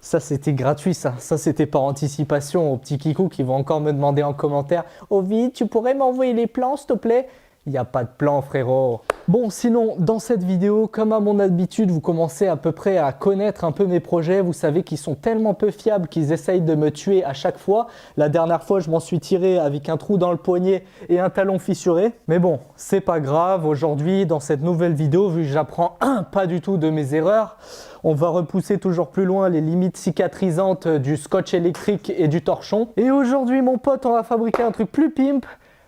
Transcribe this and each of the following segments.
Ça c'était gratuit ça c'était par anticipation aux petits kikous qui vont encore me demander en commentaire Ovid, tu pourrais m'envoyer les plans s'il te plaît? Il n'y a pas de plan frérot. Bon sinon dans cette vidéo comme à mon habitude vous commencez à peu près à connaître un peu mes projets. Vous savez qu'ils sont tellement peu fiables qu'ils essayent de me tuer à chaque fois. La dernière fois je m'en suis tiré avec un trou dans le poignet et un talon fissuré. Mais bon c'est pas grave. Aujourd'hui dans cette nouvelle vidéo vu que j'apprends pas du tout de mes erreurs, on va repousser toujours plus loin les limites cicatrisantes du scotch électrique et du torchon. Et aujourd'hui mon pote on va fabriquer un truc plus pimp,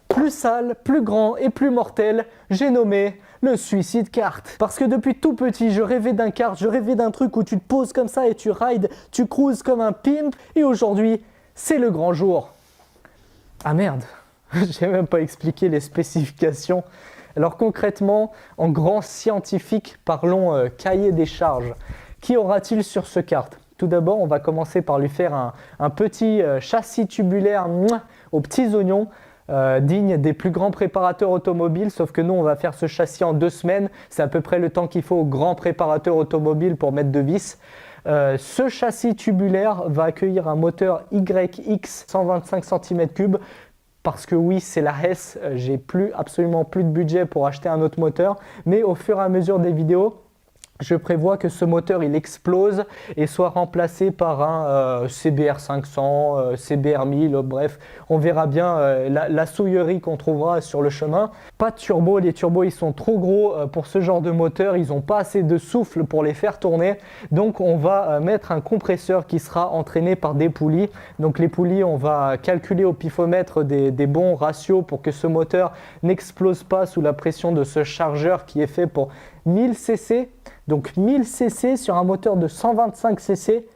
plus sale, plus grand et plus mortel, j'ai nommé le suicide kart. Parce que depuis tout petit, je rêvais d'un kart, je rêvais d'un truc où tu te poses comme ça et tu rides, tu cruises comme un pimp. Et aujourd'hui, c'est le grand jour. Ah merde, j'ai même pas expliqué les spécifications. Alors concrètement, en grand scientifique, parlons cahier des charges. Qui aura-t-il sur ce kart? Tout d'abord, on va commencer par lui faire un petit châssis tubulaire aux petits oignons. Digne des plus grands préparateurs automobiles, sauf que nous on va faire ce châssis en 2 semaines, c'est à peu près le temps qu'il faut aux grands préparateurs automobiles pour mettre de vis. Ce châssis tubulaire va accueillir un moteur YX 125 cm3 parce que oui c'est la Hess, j'ai absolument plus de budget pour acheter un autre moteur, mais au fur et à mesure des vidéos je prévois que ce moteur il explose et soit remplacé par un CBR 500, CBR 1000, bref, on verra bien la souillerie qu'on trouvera sur le chemin. Pas de turbo, les turbos ils sont trop gros pour ce genre de moteur, ils n'ont pas assez de souffle pour les faire tourner. Donc on va mettre un compresseur qui sera entraîné par des poulies. Donc les poulies, on va calculer au pifomètre des bons ratios pour que ce moteur n'explose pas sous la pression de ce chargeur qui est fait pour 1000 cc. Donc 1000 cc sur un moteur de 125 cc,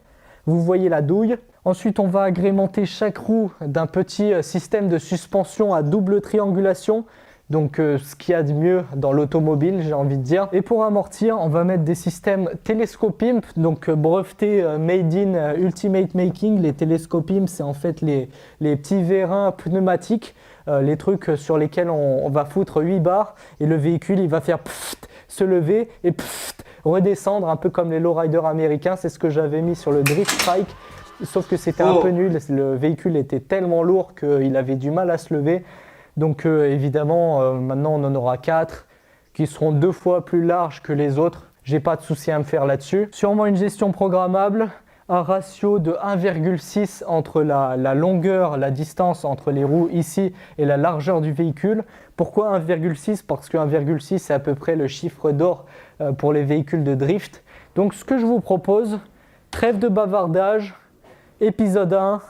vous voyez la douille. Ensuite on va agrémenter chaque roue d'un petit système de suspension à double triangulation. Donc ce qu'il y a de mieux dans l'automobile j'ai envie de dire. Et pour amortir on va mettre des systèmes télescopimp, donc brevetés made in Ultimate Making. Les télescopimp c'est en fait les petits vérins pneumatiques, les trucs sur lesquels on va foutre 8 barres et le véhicule il va faire pfft, se lever et pfft, redescendre un peu comme les lowriders américains. C'est ce que j'avais mis sur le Drift Strike, sauf que c'était un peu nul, le véhicule était tellement lourd qu'il avait du mal à se lever. Donc évidemment maintenant on en aura 4 qui seront 2 fois plus larges que les autres. J'ai pas de souci à me faire là-dessus. Sûrement une gestion programmable, un ratio de 1,6 entre la longueur, la distance entre les roues ici et la largeur du véhicule. Pourquoi 1,6? Parce que 1,6 c'est à peu près le chiffre d'or pour les véhicules de drift. Donc ce que je vous propose, trêve de bavardage, épisode 1.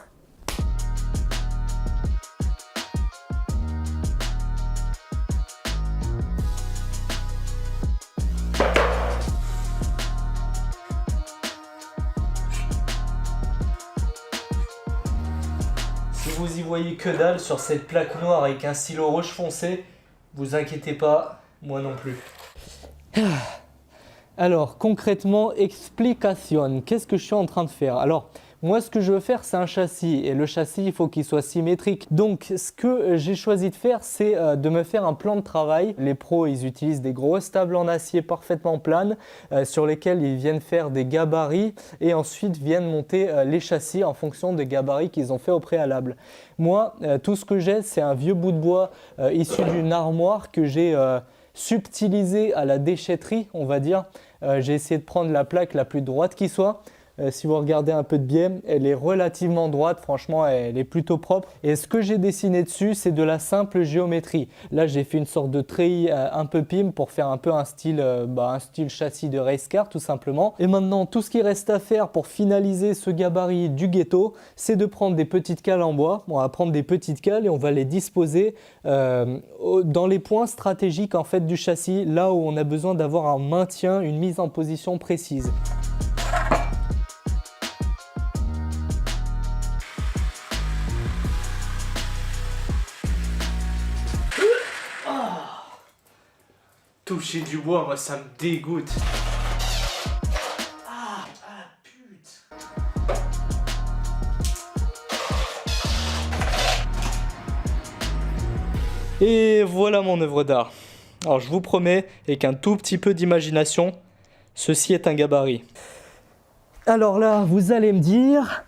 Si vous y voyez que dalle sur cette plaque noire avec un stylo rouge foncé, vous inquiétez pas, moi non plus. Alors concrètement, explication, qu'est-ce que je suis en train de faire? Alors moi ce que je veux faire c'est un châssis et le châssis il faut qu'il soit symétrique. Donc ce que j'ai choisi de faire c'est de me faire un plan de travail. Les pros ils utilisent des grosses tables en acier parfaitement planes sur lesquelles ils viennent faire des gabarits et ensuite viennent monter les châssis en fonction des gabarits qu'ils ont fait au préalable. Moi tout ce que j'ai c'est un vieux bout de bois issu d'une armoire que j'ai subtilisé à la déchetterie on va dire. J'ai essayé de prendre la plaque la plus droite qui soit. Si vous regardez un peu de biais, elle est relativement droite, franchement elle est plutôt propre. Et ce que j'ai dessiné dessus, c'est de la simple géométrie. Là j'ai fait une sorte de treillis un peu pim pour faire un peu un style châssis de race car tout simplement. Et maintenant tout ce qui reste à faire pour finaliser ce gabarit du ghetto, c'est de prendre des petites cales en bois. On va prendre des petites cales et on va les disposer dans les points stratégiques en fait du châssis, là où on a besoin d'avoir un maintien, une mise en position précise. Toucher du bois, moi ça me dégoûte. Putain. Et voilà mon œuvre d'art. Alors je vous promets, avec un tout petit peu d'imagination, ceci est un gabarit. Alors là, vous allez me dire,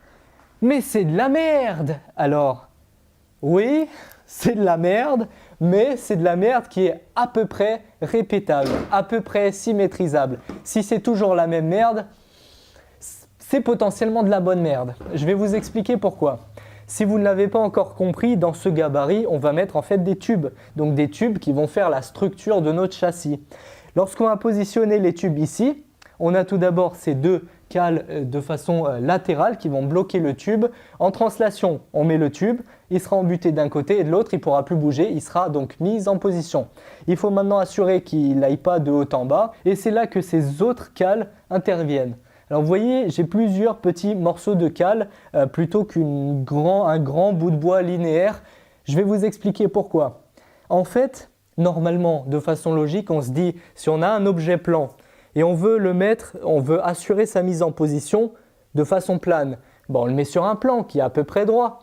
mais c'est de la merde! Alors, oui, c'est de la merde, mais c'est de la merde qui est à peu près répétable, à peu près symétrisable. Si c'est toujours la même merde, c'est potentiellement de la bonne merde. Je vais vous expliquer pourquoi. Si vous ne l'avez pas encore compris, dans ce gabarit, on va mettre en fait des tubes. Donc des tubes qui vont faire la structure de notre châssis. Lorsqu'on va positionner les tubes ici, on a tout d'abord ces deux cales de façon latérale qui vont bloquer le tube. En translation, on met le tube, il sera embuté d'un côté et de l'autre, il ne pourra plus bouger, il sera donc mis en position. Il faut maintenant assurer qu'il n'aille pas de haut en bas et c'est là que ces autres cales interviennent. Alors vous voyez, j'ai plusieurs petits morceaux de cale plutôt qu'un grand bout de bois linéaire. Je vais vous expliquer pourquoi. En fait, normalement, de façon logique, on se dit, si on a un objet plan et on veut assurer sa mise en position de façon plane, bon, on le met sur un plan qui est à peu près droit.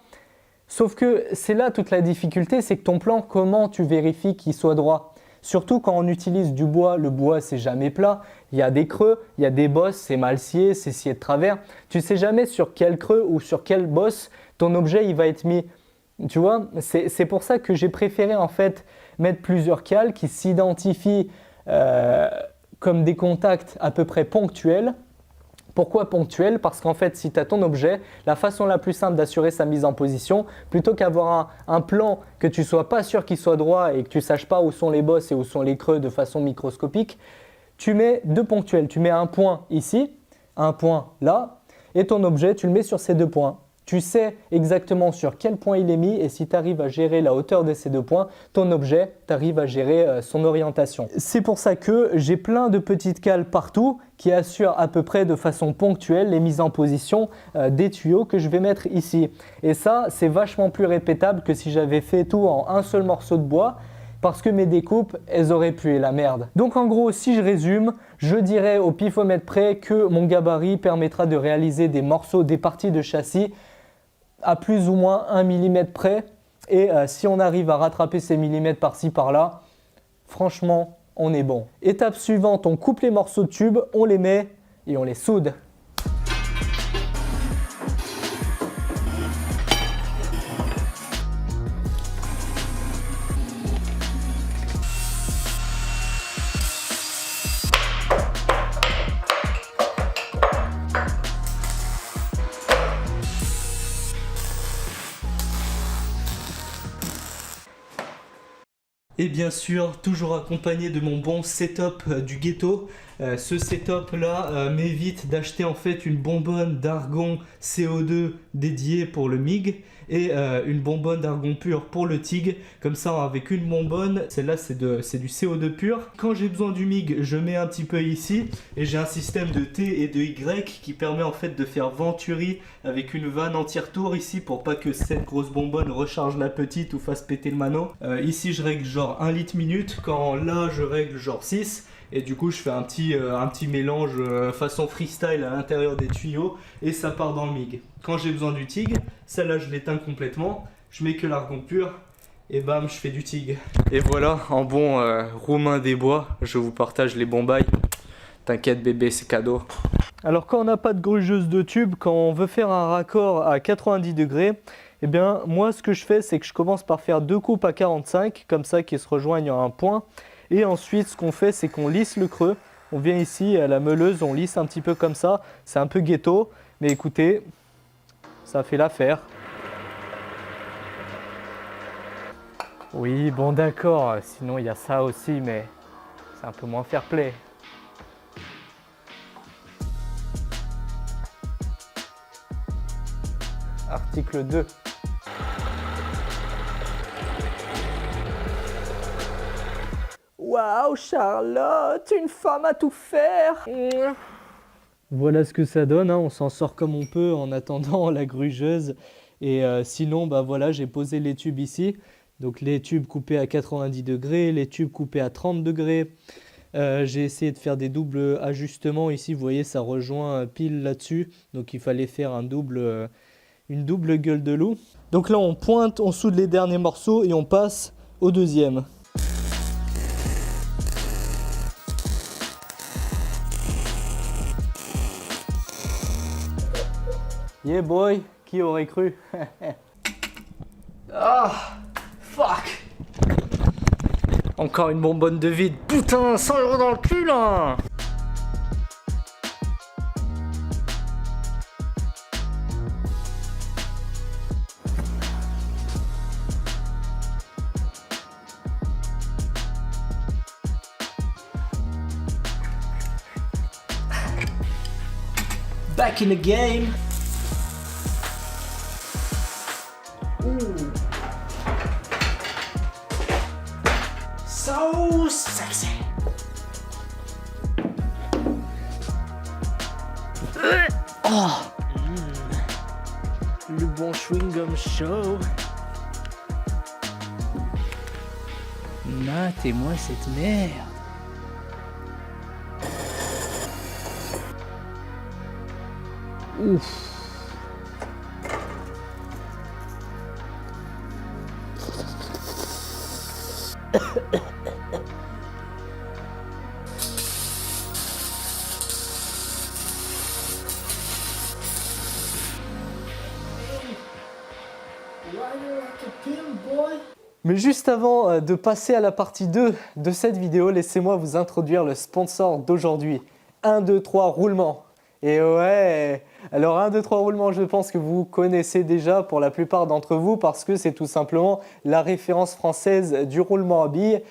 Sauf que c'est là toute la difficulté, c'est que ton plan, comment tu vérifies qu'il soit droit? Surtout quand on utilise du bois, le bois c'est jamais plat, il y a des creux, il y a des bosses, c'est mal scié, c'est scié de travers. Tu ne sais jamais sur quel creux ou sur quelle bosse ton objet il va être mis. Tu vois, c'est pour ça que j'ai préféré en fait mettre plusieurs cales qui s'identifient comme des contacts à peu près ponctuels. Pourquoi ponctuel? Parce qu'en fait, si tu as ton objet, la façon la plus simple d'assurer sa mise en position, plutôt qu'avoir un plan que tu ne sois pas sûr qu'il soit droit et que tu ne saches pas où sont les bosses et où sont les creux de façon microscopique, tu mets deux ponctuels. Tu mets un point ici, un point là, et ton objet, tu le mets sur ces deux points. Tu sais exactement sur quel point il est mis et si tu arrives à gérer la hauteur de ces deux points, ton objet, tu arrives à gérer son orientation. C'est pour ça que j'ai plein de petites cales partout qui assurent à peu près de façon ponctuelle les mises en position des tuyaux que je vais mettre ici. Et ça, c'est vachement plus répétable que si j'avais fait tout en un seul morceau de bois parce que mes découpes, elles auraient pué la merde. Donc en gros, si je résume, je dirais au pifomètre près que mon gabarit permettra de réaliser des morceaux, des parties de châssis à plus ou moins 1 mm près et si on arrive à rattraper ces millimètres par-ci par-là, franchement on est bon. Étape suivante, on coupe les morceaux de tube, on les met et on les soude. Et bien sûr, toujours accompagné de mon bon setup du ghetto. Ce setup là m'évite d'acheter en fait une bonbonne d'argon CO2 dédiée pour le MIG et une bonbonne d'argon pur pour le TIG. Comme ça, avec une bonbonne, celle-là c'est du CO2 pur. Quand j'ai besoin du MIG, je mets un petit peu ici et j'ai un système de T et de Y qui permet en fait de faire venturi avec une vanne entière-tour ici pour pas que cette grosse bonbonne recharge la petite ou fasse péter le mano. Ici je règle genre 1 litre minute, quand là je règle genre 6. Et du coup je fais un petit mélange façon freestyle à l'intérieur des tuyaux et ça part dans le MIG. Quand j'ai besoin du TIG, celle-là je l'éteins complètement, je mets que l'argon pur et bam je fais du TIG. Et voilà, en bon roumain des bois, je vous partage les bons bails. T'inquiète bébé, c'est cadeau. Alors quand on n'a pas de grugeuse de tube, quand on veut faire un raccord à 90 degrés, eh bien moi ce que je fais c'est que je commence par faire deux coupes à 45, comme ça qui se rejoignent à un point. Et ensuite, ce qu'on fait, c'est qu'on lisse le creux. On vient ici à la meuleuse, on lisse un petit peu comme ça. C'est un peu ghetto, mais écoutez, ça fait l'affaire. Oui, bon d'accord, sinon il y a ça aussi, mais c'est un peu moins fair play. Article 2. Waouh Charlotte, une femme à tout faire. Voilà ce que ça donne, hein. On s'en sort comme on peut en attendant la grugeuse. Et sinon, bah voilà, j'ai posé les tubes ici. Donc les tubes coupés à 90 degrés, les tubes coupés à 30 degrés. J'ai essayé de faire des doubles ajustements. Ici, vous voyez, ça rejoint pile là-dessus. Donc il fallait faire une double gueule de loup. Donc là, on pointe, on soude les derniers morceaux et on passe au deuxième. Yeah boy, qui aurait cru? Ah, fuck. Encore une bonbonne de vide. Putain, 100 € dans le cul là. Back in the game. Ooh. So sexy. Oh. Le bon chewing-gum chaud. Matez-moi cette merde. Ouf. Mais juste avant de passer à la partie 2 de cette vidéo, laissez-moi vous introduire le sponsor d'aujourd'hui. 1, 2, 3, roulement. Et ouais, alors 1, 2, 3 roulement, je pense que vous connaissez déjà pour la plupart d'entre vous parce que c'est tout simplement la référence française du roulement à billes.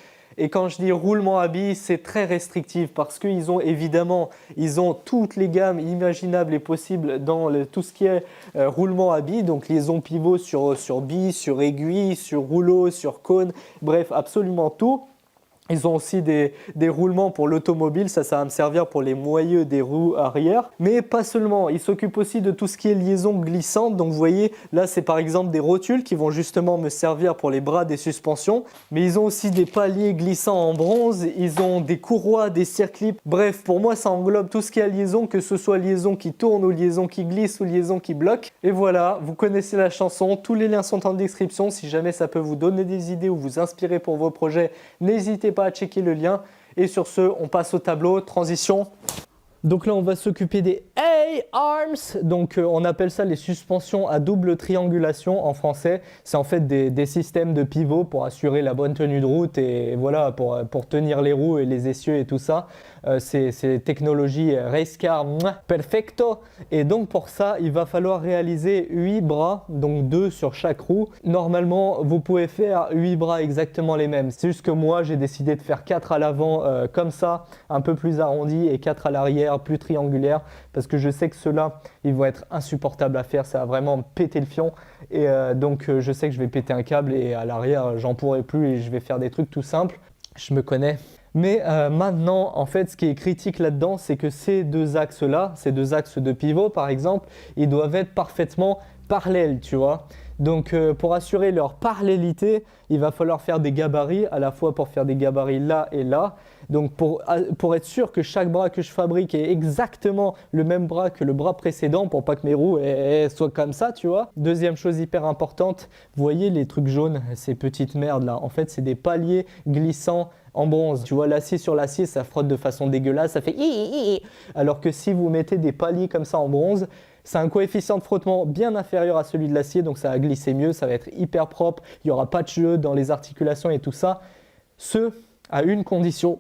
Et quand je dis roulement à billes, c'est très restrictif parce qu'ils ont évidemment, ils ont toutes les gammes imaginables et possibles dans tout ce qui est roulement à billes, donc liaison pivot sur billes, sur aiguilles, sur rouleau, sur cône, bref, absolument tout. Ils ont aussi des roulements pour l'automobile, ça va me servir pour les moyeux des roues arrière. Mais pas seulement, ils s'occupent aussi de tout ce qui est liaison glissante. Donc vous voyez, là c'est par exemple des rotules qui vont justement me servir pour les bras des suspensions. Mais ils ont aussi des paliers glissants en bronze, ils ont des courroies, des circlips. Bref, pour moi ça englobe tout ce qui est liaison, que ce soit liaison qui tourne ou liaison qui glisse ou liaison qui bloque. Et voilà, vous connaissez la chanson, tous les liens sont en description. Si jamais ça peut vous donner des idées ou vous inspirer pour vos projets, n'hésitez pas à checker le lien. Et sur ce, on passe au tableau, transition. Donc là, on va s'occuper des A-arms. Donc on appelle ça les suspensions à double triangulation en français. C'est en fait des systèmes de pivot pour assurer la bonne tenue de route et voilà, pour tenir les roues et les essieux et tout ça. C'est technologie race car perfecto. Et donc pour ça, il va falloir réaliser 8 bras, donc 2 sur chaque roue. Normalement, vous pouvez faire 8 bras exactement les mêmes. C'est juste que moi, j'ai décidé de faire 4 à l'avant comme ça, un peu plus arrondi, et 4 à l'arrière, plus triangulaire, parce que je sais que ceux-là, ils vont être insupportables à faire. Ça va vraiment péter le fion. Et donc, je sais que je vais péter un câble et à l'arrière, j'en pourrai plus et je vais faire des trucs tout simples. Je me connais. Mais maintenant, en fait, ce qui est critique là-dedans, c'est que ces deux axes-là, ces deux axes de pivot, par exemple, ils doivent être parfaitement parallèles, tu vois. Donc, pour assurer leur parallélité, il va falloir faire des gabarits, à la fois pour faire des gabarits là et là. Donc, pour être sûr que chaque bras que je fabrique est exactement le même bras que le bras précédent, pour pas que mes roues soient comme ça, tu vois. Deuxième chose hyper importante, vous voyez les trucs jaunes, ces petites merdes là, en fait, c'est des paliers glissants en bronze. Tu vois, l'acier sur l'acier, ça frotte de façon dégueulasse, ça fait hi. Alors que si vous mettez des paliers comme ça en bronze, c'est un coefficient de frottement bien inférieur à celui de l'acier, donc ça va glisser mieux, ça va être hyper propre, il n'y aura pas de jeu dans les articulations et tout ça. Ce, à une condition,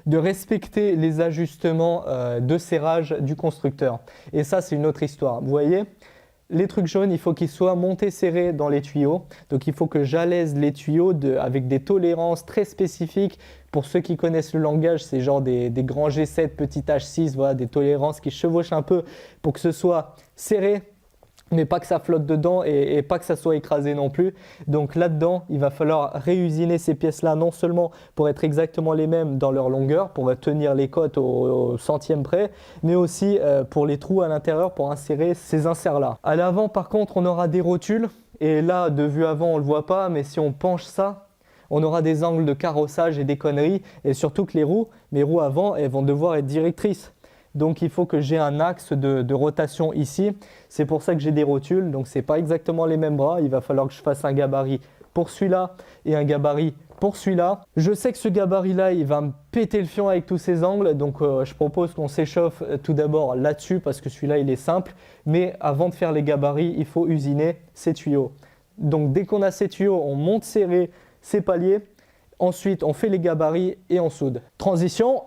de respecter les ajustements de serrage du constructeur. Et ça, c'est une autre histoire. Vous voyez ? Les trucs jaunes, il faut qu'ils soient montés serrés dans les tuyaux. Donc, il faut que j'alaise les tuyaux avec des tolérances très spécifiques. Pour ceux qui connaissent le langage, c'est genre des grands G7, petit H6, voilà, des tolérances qui chevauchent un peu pour que ce soit serré, mais pas que ça flotte dedans et pas que ça soit écrasé non plus. Donc là-dedans, il va falloir réusiner ces pièces-là, non seulement pour être exactement les mêmes dans leur longueur, pour tenir les côtes au centième près, mais aussi pour les trous à l'intérieur, pour insérer ces inserts-là. À l'avant, par contre, on aura des rotules. Et là, de vue avant, on ne le voit pas, mais si on penche ça, on aura des angles de carrossage et des conneries. Et surtout que mes roues avant, elles vont devoir être directrices. Donc il faut que j'ai un axe de rotation ici. C'est pour ça que j'ai des rotules. Donc ce n'est pas exactement les mêmes bras. Il va falloir que je fasse un gabarit pour celui-là et un gabarit pour celui-là. Je sais que ce gabarit-là, il va me péter le fion avec tous ces angles, donc je propose qu'on s'échauffe tout d'abord là-dessus parce que celui-là, il est simple. Mais avant de faire les gabarits, il faut usiner ces tuyaux. Donc dès qu'on a ces tuyaux, on monte serré ces paliers. Ensuite, on fait les gabarits et on soude. Transition.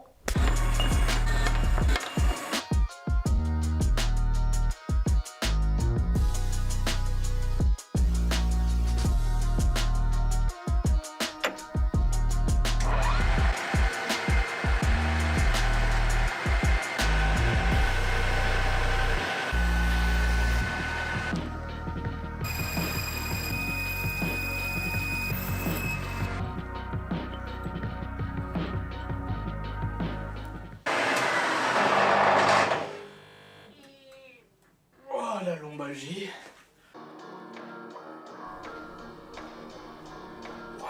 La lombalgie.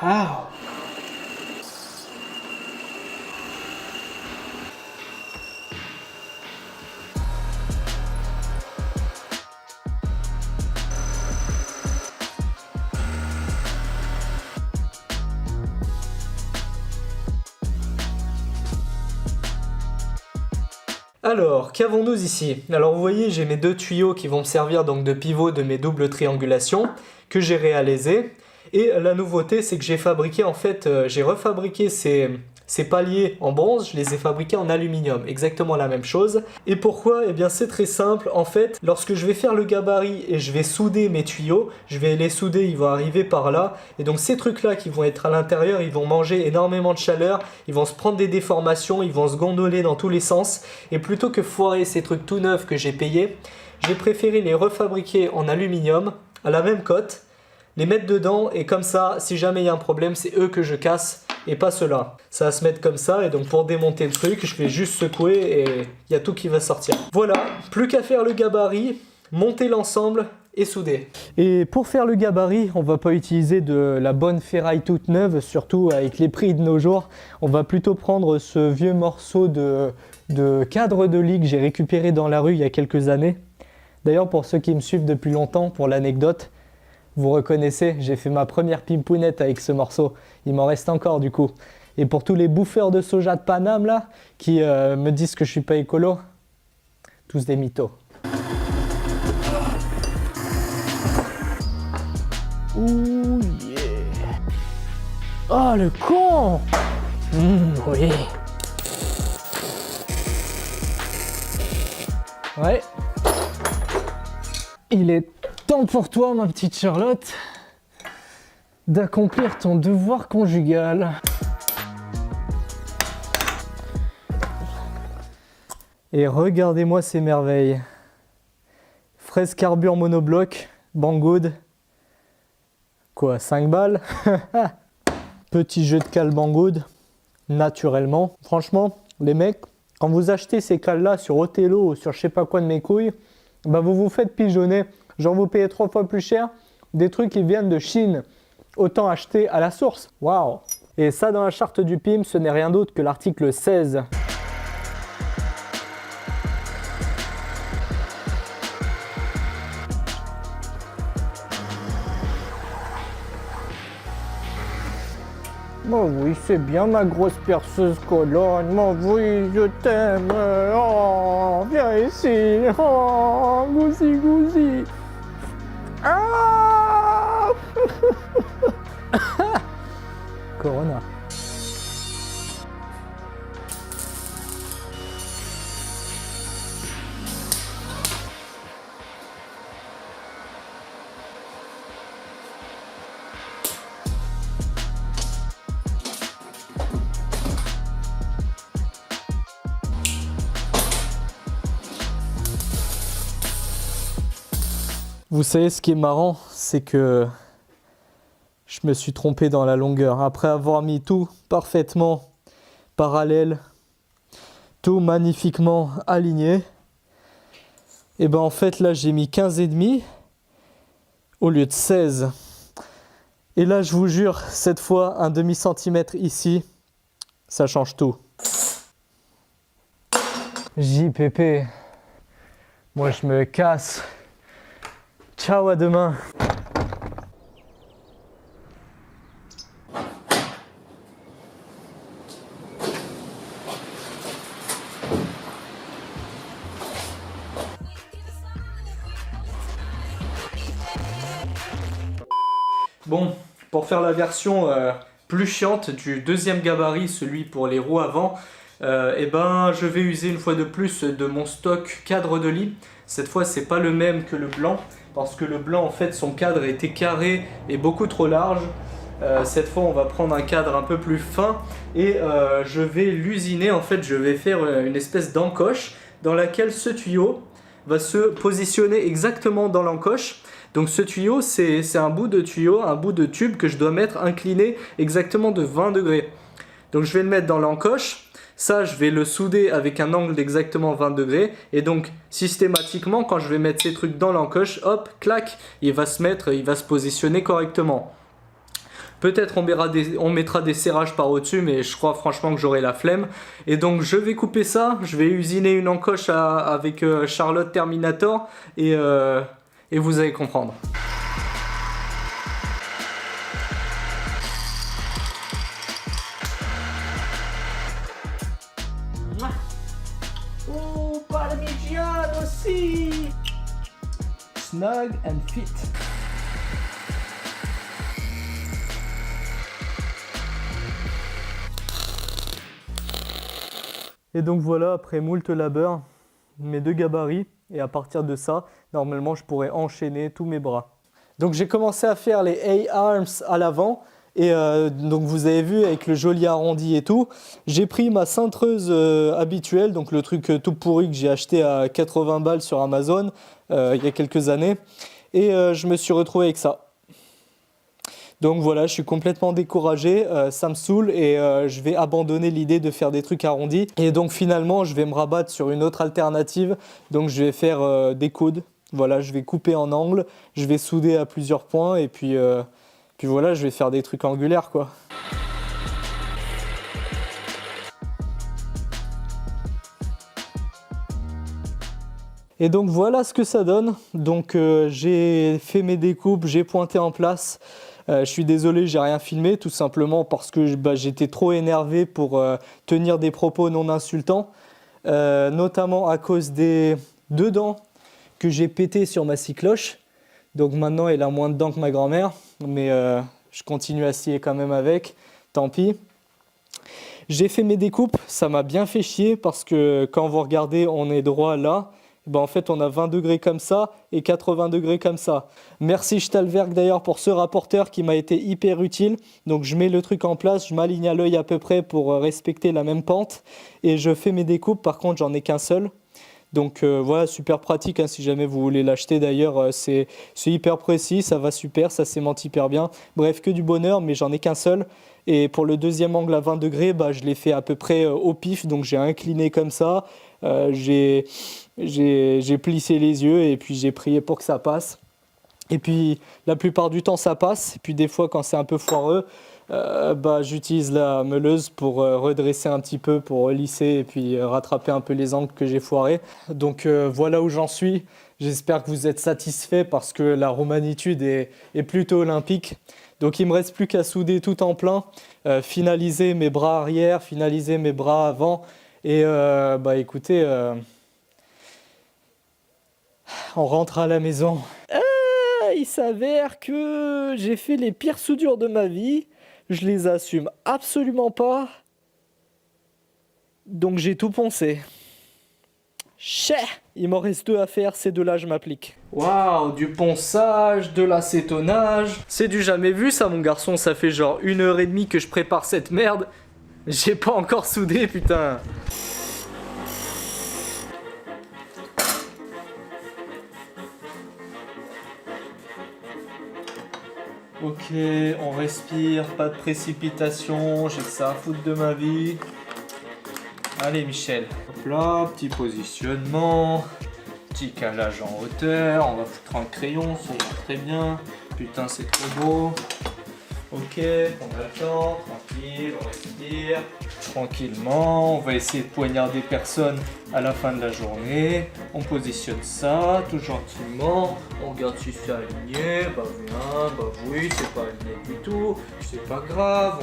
Waouh! Alors, qu'avons-nous ici? Alors vous voyez, j'ai mes deux tuyaux qui vont me servir donc de pivot de mes doubles triangulations que j'ai réalisées. Et la nouveauté, c'est que j'ai fabriqué, en fait, j'ai refabriqué ces paliers en bronze, je les ai fabriqués en aluminium, exactement la même chose. Et pourquoi? Eh bien c'est très simple, en fait, lorsque je vais faire le gabarit et je vais souder mes tuyaux, je vais les souder, ils vont arriver par là, et donc ces trucs-là qui vont être à l'intérieur, ils vont manger énormément de chaleur, ils vont se prendre des déformations, ils vont se gondoler dans tous les sens, et plutôt que foirer ces trucs tout neufs que j'ai payés, j'ai préféré les refabriquer en aluminium, à la même cote, les mettre dedans, et comme ça, si jamais il y a un problème, c'est eux que je casse, et pas ceux-là. Ça va se mettre comme ça, et donc pour démonter le truc, je vais juste secouer et il y a tout qui va sortir. Voilà, plus qu'à faire le gabarit, monter l'ensemble et souder. Et pour faire le gabarit, on va pas utiliser de la bonne ferraille toute neuve, surtout avec les prix de nos jours. On va plutôt prendre ce vieux morceau de cadre de lit que j'ai récupéré dans la rue il y a quelques années. D'ailleurs, pour ceux qui me suivent depuis longtemps, pour l'anecdote, vous reconnaissez, j'ai fait ma première pimpounette avec ce morceau. Il m'en reste encore du coup. Et pour tous les bouffeurs de soja de Paname là, qui me disent que je suis pas écolo, tous des mythos. Ouh yeah. Oh le con. Oui. Ouais. Il est temps pour toi, ma petite Charlotte, d'accomplir ton devoir conjugal. Et regardez-moi ces merveilles. Fraise carbure monobloc, Banggood. Quoi, 5 balles? Petit jeu de cale Banggood, naturellement. Franchement, les mecs, quand vous achetez ces cales-là sur Othello ou sur je sais pas quoi de mes couilles, bah vous vous faites pigeonner. Genre vous payez 3 fois plus cher des trucs qui viennent de Chine. Autant acheter à la source. Waouh! Et ça, dans la charte du PIM, ce n'est rien d'autre que l'article 16. Bon oui, c'est bien ma grosse perceuse colonne. Bon oui, je t'aime. Oh, viens ici. Oh, gousi gousi. Ah. Corona. Vous savez, ce qui est marrant, c'est que je me suis trompé dans la longueur. Après avoir mis tout parfaitement parallèle, tout magnifiquement aligné, et ben en fait là j'ai mis 15,5 au lieu de 16. Et là je vous jure, cette fois un demi-centimètre ici, ça change tout. JPP, moi je me casse. Ciao, à demain. Bon, pour faire la version plus chiante du deuxième gabarit, celui pour les roues avant, eh ben, je vais user une fois de plus de mon stock cadre de lit. Cette fois, c'est pas le même que le blanc, parce que le blanc, en fait, son cadre était carré et beaucoup trop large. Cette fois, on va prendre un cadre un peu plus fin et je vais l'usiner. En fait, je vais faire une espèce d'encoche dans laquelle ce tuyau va se positionner exactement dans l'encoche. Donc ce tuyau, c'est un bout de tuyau, un bout de tube que je dois mettre incliné exactement de 20 degrés. Donc je vais le mettre dans l'encoche. Ça, je vais le souder avec un angle d'exactement 20 degrés. Et donc, systématiquement, quand je vais mettre ces trucs dans l'encoche, hop, clac, il va se positionner correctement. Peut-être on mettra des serrages par au-dessus, mais je crois franchement que j'aurai la flemme. Et donc, je vais couper ça. Je vais usiner une encoche avec Charlotte Terminator. Et vous allez comprendre. Oh, Parmigiano aussi. Snug and fit. Et donc voilà, après moult labeur, mes deux gabarits. Et à partir de ça, normalement, je pourrais enchaîner tous mes bras. Donc j'ai commencé à faire les A-arms à l'avant. Et donc vous avez vu avec le joli arrondi et tout, j'ai pris ma cintreuse habituelle, donc le truc tout pourri que j'ai acheté à 80 balles sur Amazon il y a quelques années. Et je me suis retrouvé avec ça. Donc voilà, je suis complètement découragé, ça me saoule et je vais abandonner l'idée de faire des trucs arrondis. Et donc finalement, je vais me rabattre sur une autre alternative. Donc je vais faire des coudes. Voilà, je vais couper en angle, je vais souder à plusieurs points et puis voilà, je vais faire des trucs angulaires quoi. Et donc voilà ce que ça donne. Donc j'ai fait mes découpes, j'ai pointé en place. Je suis désolé, j'ai rien filmé, tout simplement parce que j'étais trop énervé pour tenir des propos non insultants, notamment à cause des 2 dents que j'ai pétées sur ma scie cloche. Donc maintenant, elle a moins de dents que ma grand-mère, mais je continue à scier quand même avec, tant pis. J'ai fait mes découpes, ça m'a bien fait chier parce que quand vous regardez, on est droit là. Ben en fait, on a 20 degrés comme ça et 80 degrés comme ça. Merci Stahlwerk d'ailleurs pour ce rapporteur qui m'a été hyper utile. Donc je mets le truc en place, je m'aligne à l'œil à peu près pour respecter la même pente. Et je fais mes découpes, par contre j'en ai qu'un seul. Donc voilà, super pratique hein, si jamais vous voulez l'acheter d'ailleurs. C'est hyper précis, ça va super, ça s'aimante hyper bien. Bref, que du bonheur, mais j'en ai qu'un seul. Et pour le deuxième angle à 20 degrés, je l'ai fait à peu près au pif. Donc j'ai incliné comme ça. J'ai plissé les yeux et puis j'ai prié pour que ça passe. Et puis la plupart du temps ça passe. Et puis des fois quand c'est un peu foireux, j'utilise la meuleuse pour redresser un petit peu, pour lisser et puis rattraper un peu les angles que j'ai foirés. Donc voilà où j'en suis. J'espère que vous êtes satisfaits parce que la romanitude est plutôt olympique. Donc il ne me reste plus qu'à souder tout en plein, finaliser mes bras arrière, finaliser mes bras avant. Et écoutez, on rentre à la maison. Il s'avère que j'ai fait les pires soudures de ma vie. Je les assume absolument pas. Donc j'ai tout poncé. Il m'en reste 2 à faire, ces 2-là je m'applique. Waouh, du ponçage, de l'acétonnage. C'est du jamais vu ça mon garçon, ça fait genre 1h30 que je prépare cette merde. J'ai pas encore soudé putain. Ok, on respire, pas de précipitation, j'ai que ça à foutre de ma vie. Allez Michel, hop là, petit positionnement, petit calage en hauteur, on va foutre un crayon, ça va très bien. Putain c'est trop beau. Ok, on attend, tranquille, on respire, tranquillement, on va essayer de poignarder personne à la fin de la journée. On positionne ça, tout gentiment, on regarde si c'est aligné, bien, oui, c'est pas aligné du tout, c'est pas grave,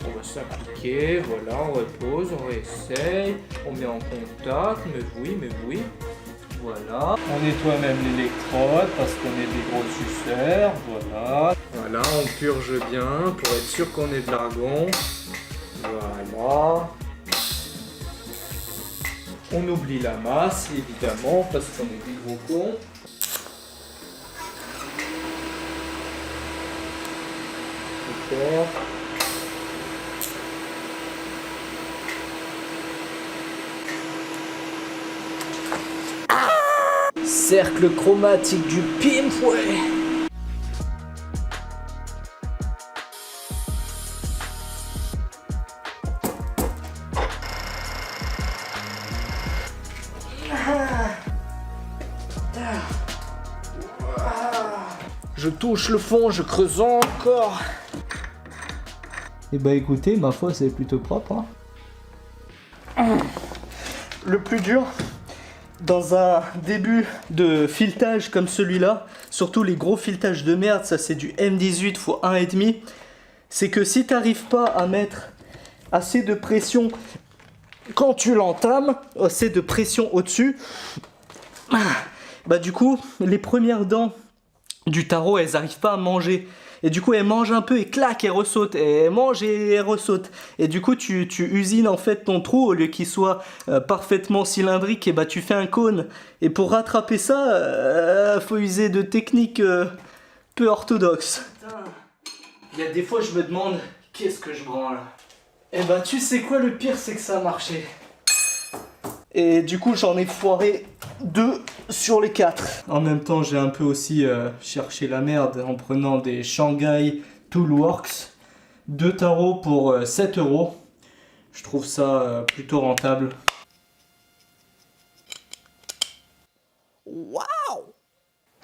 on va s'appliquer, voilà, on repose, on réessaye, on met en contact, mais oui, Voilà. On nettoie même l'électrode parce qu'on est des gros suceurs. Voilà. Voilà, on purge bien pour être sûr qu'on ait de l'argon. Voilà. On oublie la masse, évidemment, parce qu'on est des gros cons. Super. Cercle chromatique du pimp, ouais. Je touche le fond, je creuse encore. Et bah écoutez, ma foi c'est plutôt propre. Hein. Le plus dur dans un début de filetage comme celui-là, surtout les gros filetages de merde, ça c'est du M18 x 1,5, c'est que si t'arrives pas à mettre assez de pression quand tu l'entames, assez de pression au-dessus, bah du coup les premières dents du tarot elles arrivent pas à manger. Et du coup, elle mange un peu et clac, elle ressaute. Et elle mange et elle ressaute. Et du coup, tu usines en fait ton trou au lieu qu'il soit parfaitement cylindrique. Et bah, tu fais un cône. Et pour rattraper ça, faut user de techniques peu orthodoxes. Putain. Il y a des fois, je me demande qu'est-ce que je branle. Et bah, tu sais quoi, le pire, c'est que ça a marché. Et du coup, j'en ai foiré 2 sur les 4. En même temps, j'ai un peu aussi cherché la merde en prenant des Shanghai Toolworks. 2 tarots pour 7 €. Je trouve ça plutôt rentable. Waouh!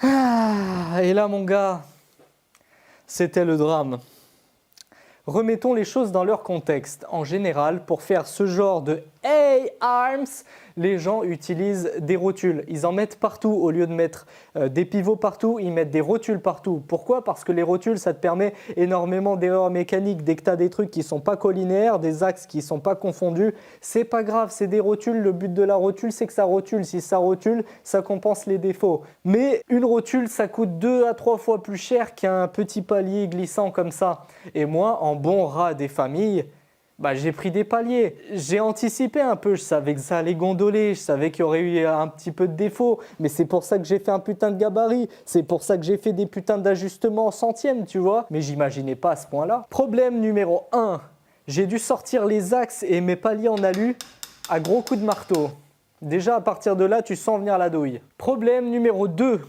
Ah, et là, mon gars, c'était le drame. Remettons les choses dans leur contexte. En général, pour faire ce genre de Hey Arms, les gens utilisent des rotules. Ils en mettent partout. Au lieu de mettre des pivots partout, ils mettent des rotules partout. Pourquoi? Parce que les rotules, ça te permet énormément d'erreurs mécaniques. Dès que tu as des trucs qui ne sont pas collinéaires, des axes qui ne sont pas confondus, c'est pas grave, c'est des rotules. Le but de la rotule, c'est que ça rotule. Si ça rotule, ça compense les défauts. Mais une rotule, ça coûte 2 à 3 fois plus cher qu'un petit palier glissant comme ça. Et moi, en bon rat des familles, bah, j'ai pris des paliers. J'ai anticipé un peu, je savais que ça allait gondoler, je savais qu'il y aurait eu un petit peu de défaut, mais c'est pour ça que j'ai fait un putain de gabarit, c'est pour ça que j'ai fait des putains d'ajustements en centièmes, tu vois. Mais j'imaginais pas à ce point-là. Problème numéro 1, j'ai dû sortir les axes et mes paliers en alu à gros coups de marteau. Déjà à partir de là, tu sens venir la douille. Problème numéro 2,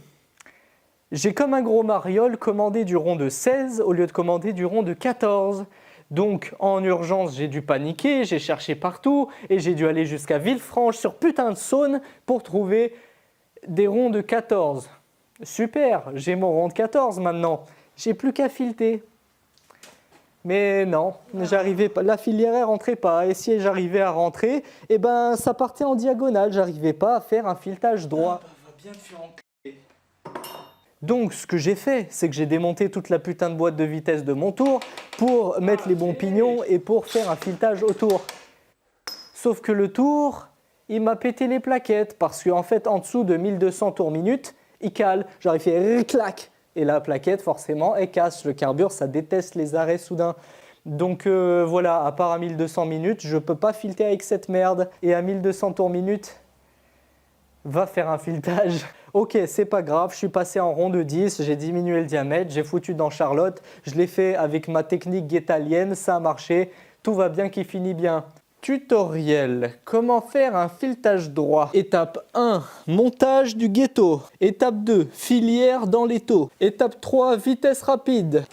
j'ai comme un gros mariole commandé du rond de 16 au lieu de commander du rond de 14. Donc en urgence, j'ai dû paniquer, j'ai cherché partout et j'ai dû aller jusqu'à Villefranche sur putain de Saône pour trouver des ronds de 14. Super, j'ai mon rond de 14 maintenant. J'ai plus qu'à fileter. Mais non, j'arrivais pas, la filière elle rentrait pas. Et si j'arrivais à rentrer, eh ben ça partait en diagonale. J'arrivais pas à faire un filetage droit. Ah bah, va bien te faire enculer. Donc ce que j'ai fait, c'est que j'ai démonté toute la putain de boîte de vitesse de mon tour pour mettre les bons pignons et pour faire un filetage autour. Sauf que le tour, il m'a pété les plaquettes parce qu'en fait en dessous de 1200 tours minute, il cale. J'aurais fait clac et la plaquette forcément elle casse. Le carbure ça déteste les arrêts soudains. Donc voilà, à part à 1200 minutes, je peux pas fileter avec cette merde. Et à 1200 tours minute, va faire un filetage. Ok, c'est pas grave, je suis passé en rond de 10, j'ai diminué le diamètre, j'ai foutu dans Charlotte, je l'ai fait avec ma technique guétalienne, ça a marché, tout va bien qui finit bien. Tutoriel, comment faire un filetage droit. Étape 1, montage du ghetto. Étape 2, filière dans l'étau. Étape 3, vitesse rapide.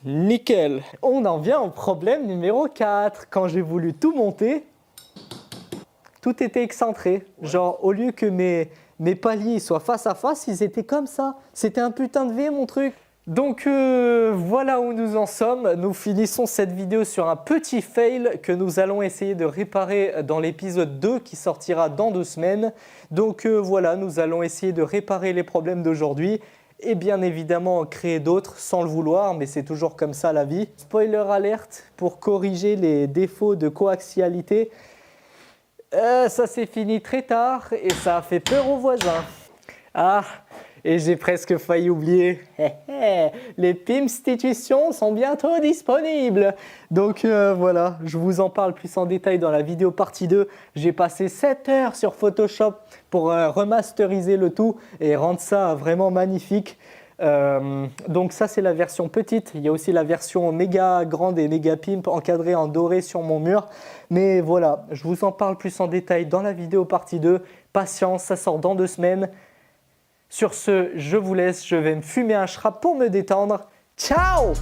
Nickel. On en vient au problème numéro 4. Quand j'ai voulu tout monter, tout était excentré. Ouais. Genre, au lieu que mes paliers soient face à face, ils étaient comme ça. C'était un putain de V, mon truc. Donc, voilà où nous en sommes. Nous finissons cette vidéo sur un petit fail que nous allons essayer de réparer dans l'épisode 2 qui sortira dans 2 semaines. Donc, voilà, nous allons essayer de réparer les problèmes d'aujourd'hui et bien évidemment créer d'autres sans le vouloir, mais c'est toujours comme ça la vie. Spoiler alerte, pour corriger les défauts de coaxialité, Ça s'est fini très tard et ça a fait peur aux voisins. Ah, et j'ai presque failli oublier. Les Pimstitutions sont bientôt disponibles. Donc voilà, je vous en parle plus en détail dans la vidéo partie 2. J'ai passé 7 heures sur Photoshop pour remasteriser le tout et rendre ça vraiment magnifique. Donc ça c'est la version petite, il y a aussi la version méga grande et méga pimp encadrée en doré sur mon mur. Mais voilà, je vous en parle plus en détail dans la vidéo partie 2. Patience, ça sort dans 2 semaines. Sur ce, je vous laisse, je vais me fumer un schrap pour me détendre. Ciao!